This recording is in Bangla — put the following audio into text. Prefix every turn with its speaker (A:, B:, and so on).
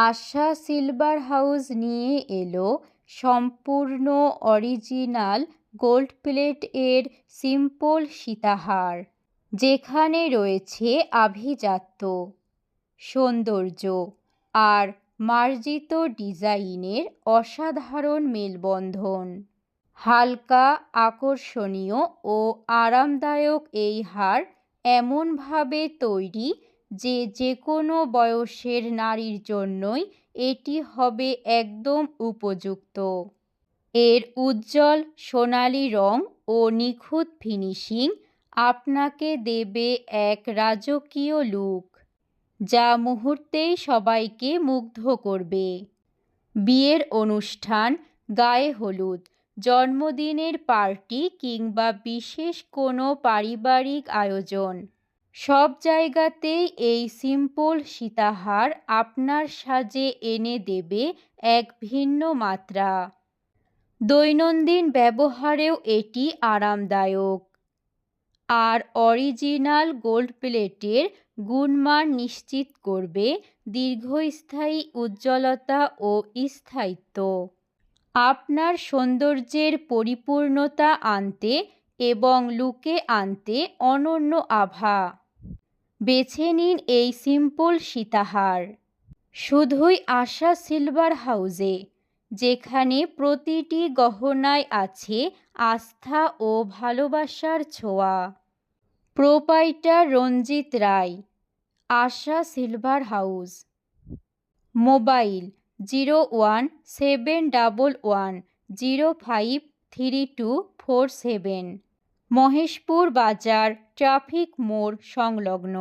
A: আশা সিলভার হাউস নিয়ে এলো সম্পূর্ণ অরিজিনাল গোল্ড প্লেট এর সিম্পল সীতাহার, যেখানে রয়েছে আভিজাত্য, সৌন্দর্য আর মার্জিত ডিজাইনের অসাধারণ মেলবন্ধন। হালকা, আকর্ষণীয় ও আরামদায়ক এই হার এমনভাবে তৈরি যে যে কোনো বয়সের নারীর জন্যই এটি হবে একদম উপযুক্ত। এর উজ্জ্বল সোনালি রং ও নিখুঁত ফিনিশিং আপনাকে দেবে এক রাজকীয় লুক, যা মুহূর্তেই সবাইকে মুগ্ধ করবে। বিয়ের অনুষ্ঠান, গায়ে হলুদ, জন্মদিনের পার্টি কিংবা বিশেষ কোনো পারিবারিক আয়োজন, সব জায়গাতেই এই সিম্পল সীতাহার আপনার সাজে এনে দেবে এক ভিন্ন মাত্রা। দৈনন্দিন ব্যবহারেও এটি আরামদায়ক, আর অরিজিনাল গোল্ড প্লেটের গুণমান নিশ্চিত করবে দীর্ঘস্থায়ী উজ্জ্বলতা ও স্থায়িত্ব। আপনার সৌন্দর্যের পরিপূর্ণতা আনতে এবং লুকে আনতে অনন্য আভা। বেছে নিন এই সিম্পল সীতাহার, শুধুই আশা সিলভার হাউসে, যেখানে প্রতিটি গহনায় আছে আস্থা ও ভালোবাসার ছোঁয়া। প্রোপাইটার রঞ্জিত রায়, আশা সিলভার হাউস। মোবাইল 0171105324 7, মহেশপুর বাজার, ট্রাফিক মোড় সংলগ্ন।